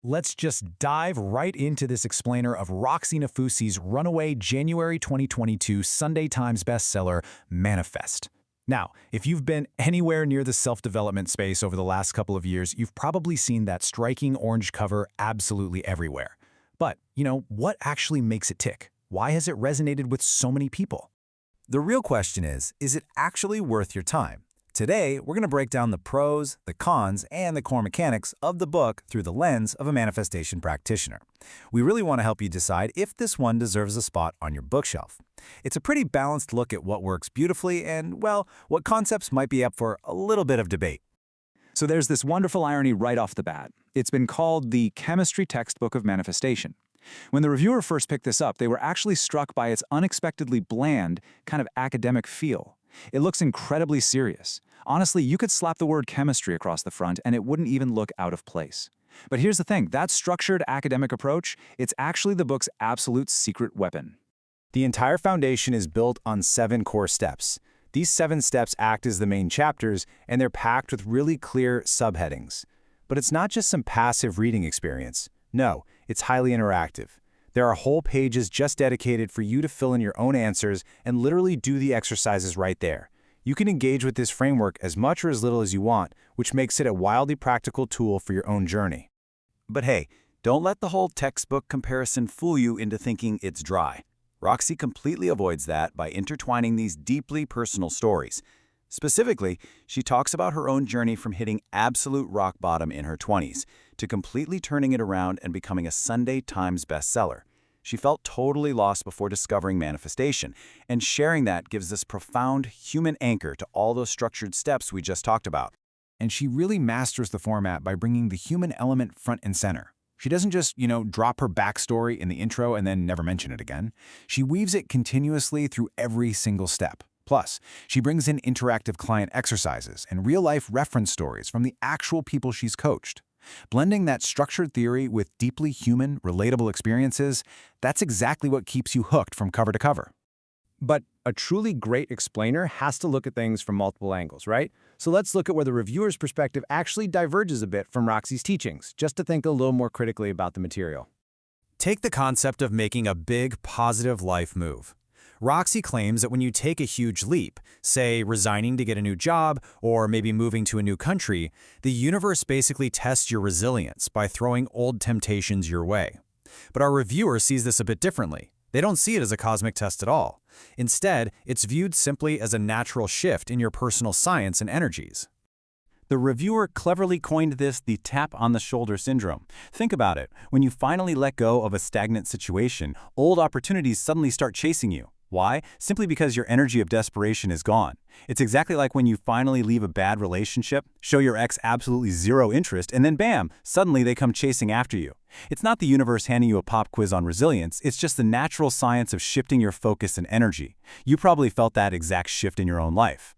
Let's just dive right into this explainer of Roxie Nafousi's runaway January 2022 Sunday Times bestseller, Manifest. Now, if you've been anywhere near the self-development space over the last couple of years, you've probably seen that striking orange cover absolutely everywhere. But, what actually makes it tick? Why has it resonated with so many people? The real question is it actually worth your time? Today, we're going to break down the pros, the cons, and the core mechanics of the book through the lens of a manifestation practitioner. We really want to help you decide if this one deserves a spot on your bookshelf. It's a pretty balanced look at what works beautifully and, well, what concepts might be up for a little bit of debate. So there's this wonderful irony right off the bat. It's been called the chemistry textbook of manifestation. When the reviewer first picked this up, they were actually struck by its unexpectedly bland, kind of academic feel. It looks incredibly serious. Honestly, you could slap the word chemistry across the front and it wouldn't even look out of place. But here's the thing, that structured academic approach, it's actually the book's absolute secret weapon. The entire foundation is built on 7 core steps. These 7 steps act as the main chapters, and they're packed with really clear subheadings. But it's not just some passive reading experience. No, it's highly interactive. There are whole pages just dedicated for you to fill in your own answers and literally do the exercises right there. You can engage with this framework as much or as little as you want, which makes it a wildly practical tool for your own journey. But hey, don't let the whole textbook comparison fool you into thinking it's dry. Roxie completely avoids that by intertwining these deeply personal stories. Specifically, she talks about her own journey from hitting absolute rock bottom in her 20s to completely turning it around and becoming a Sunday Times bestseller. She felt totally lost before discovering manifestation, and sharing that gives this profound human anchor to all those structured steps we just talked about. And she really masters the format by bringing the human element front and center. She doesn't just, drop her backstory in the intro and then never mention it again. She weaves it continuously through every single step. Plus, she brings in interactive client exercises and real-life reference stories from the actual people she's coached. Blending that structured theory with deeply human, relatable experiences, that's exactly what keeps you hooked from cover to cover. But a truly great explainer has to look at things from multiple angles, right? So let's look at where the reviewer's perspective actually diverges a bit from Roxie's teachings, just to think a little more critically about the material. Take the concept of making a big, positive life move. Roxie claims that when you take a huge leap, say resigning to get a new job or maybe moving to a new country, the universe basically tests your resilience by throwing old temptations your way. But our reviewer sees this a bit differently. They don't see it as a cosmic test at all. Instead, it's viewed simply as a natural shift in your personal science and energies. The reviewer cleverly coined this the tap-on-the-shoulder syndrome. Think about it. When you finally let go of a stagnant situation, old opportunities suddenly start chasing you. Why? Simply because your energy of desperation is gone. It's exactly like when you finally leave a bad relationship, show your ex absolutely zero interest, and then bam, suddenly they come chasing after you. It's not the universe handing you a pop quiz on resilience, it's just the natural science of shifting your focus and energy. You probably felt that exact shift in your own life.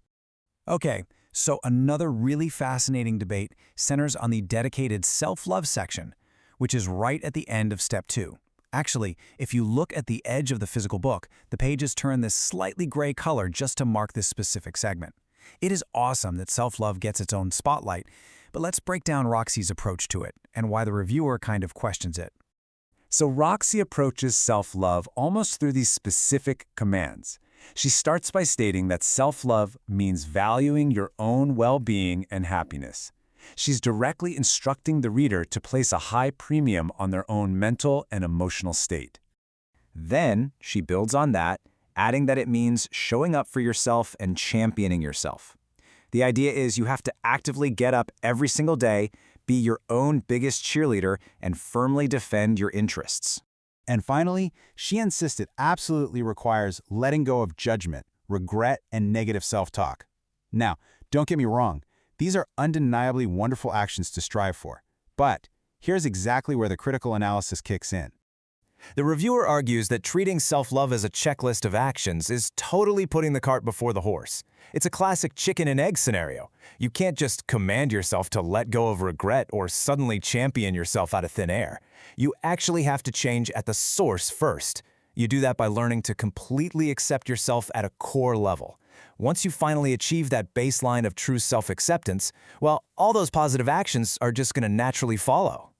Okay, so another really fascinating debate centers on the dedicated self-love section, which is right at the end of step 2. Actually, if you look at the edge of the physical book, the pages turn this slightly gray color just to mark this specific segment. It is awesome that self-love gets its own spotlight, but let's break down Roxie's approach to it and why the reviewer kind of questions it. So Roxie approaches self-love almost through these specific commands. She starts by stating that self-love means valuing your own well-being and happiness. She's directly instructing the reader to place a high premium on their own mental and emotional state. Then, she builds on that, adding that it means showing up for yourself and championing yourself. The idea is you have to actively get up every single day, be your own biggest cheerleader, and firmly defend your interests. And finally, she insists it absolutely requires letting go of judgment, regret, and negative self-talk. Now, don't get me wrong. These are undeniably wonderful actions to strive for. But here's exactly where the critical analysis kicks in. The reviewer argues that treating self-love as a checklist of actions is totally putting the cart before the horse. It's a classic chicken and egg scenario. You can't just command yourself to let go of regret or suddenly champion yourself out of thin air. You actually have to change at the source first. You do that by learning to completely accept yourself at a core level. Once you finally achieve that baseline of true self-acceptance, well, all those positive actions are just going to naturally follow.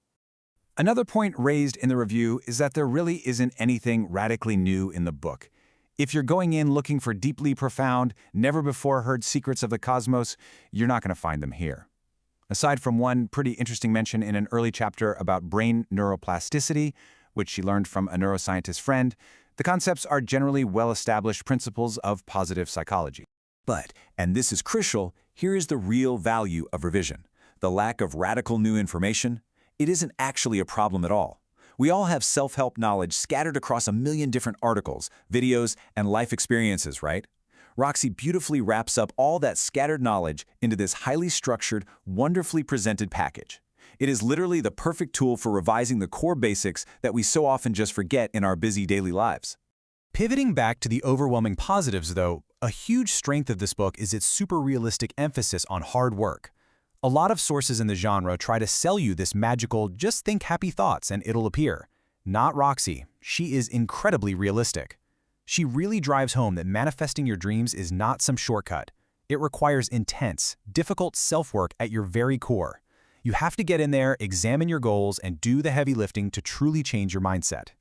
Another point raised in the review is that there really isn't anything radically new in the book. If you're going in looking for deeply profound, never-before-heard secrets of the cosmos, you're not going to find them here. Aside from one pretty interesting mention in an early chapter about brain neuroplasticity, which she learned from a neuroscientist friend, the concepts are generally well-established principles of positive psychology. But, and this is crucial, here is the real value of revision. The lack of radical new information, it isn't actually a problem at all. We all have self-help knowledge scattered across a million different articles, videos, and life experiences, right? Roxie beautifully wraps up all that scattered knowledge into this highly structured, wonderfully presented package. It is literally the perfect tool for revising the core basics that we so often just forget in our busy daily lives. Pivoting back to the overwhelming positives, though, a huge strength of this book is its super realistic emphasis on hard work. A lot of sources in the genre try to sell you this magical, just think happy thoughts and it'll appear. Not Roxie. She is incredibly realistic. She really drives home that manifesting your dreams is not some shortcut. It requires intense, difficult self-work at your very core. You have to get in there, examine your goals, and do the heavy lifting to truly change your mindset.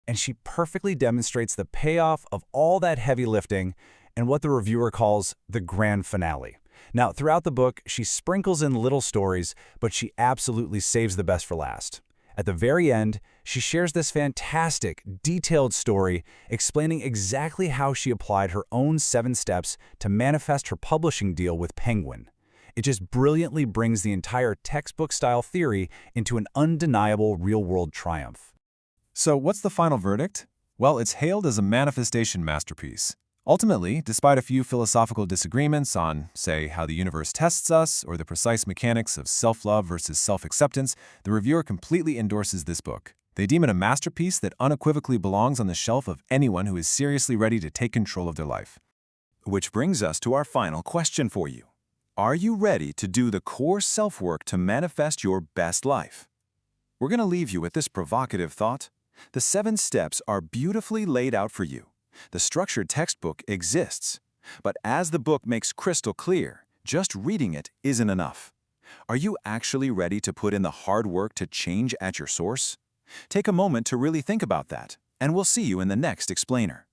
And she perfectly demonstrates the payoff of all that heavy lifting and what the reviewer calls the grand finale. Now, throughout the book, she sprinkles in little stories, but she absolutely saves the best for last. At the very end, she shares this fantastic, detailed story explaining exactly how she applied her own 7 steps to manifest her publishing deal with Penguin. It just brilliantly brings the entire textbook-style theory into an undeniable real-world triumph. So what's the final verdict? Well, it's hailed as a manifestation masterpiece. Ultimately, despite a few philosophical disagreements on, say, how the universe tests us or the precise mechanics of self-love versus self-acceptance, the reviewer completely endorses this book. They deem it a masterpiece that unequivocally belongs on the shelf of anyone who is seriously ready to take control of their life. Which brings us to our final question for you. Are you ready to do the core self-work to manifest your best life? We're going to leave you with this provocative thought. The 7 steps are beautifully laid out for you. The structured textbook exists, but as the book makes crystal clear, just reading it isn't enough. Are you actually ready to put in the hard work to change at your source? Take a moment to really think about that, and we'll see you in the next explainer.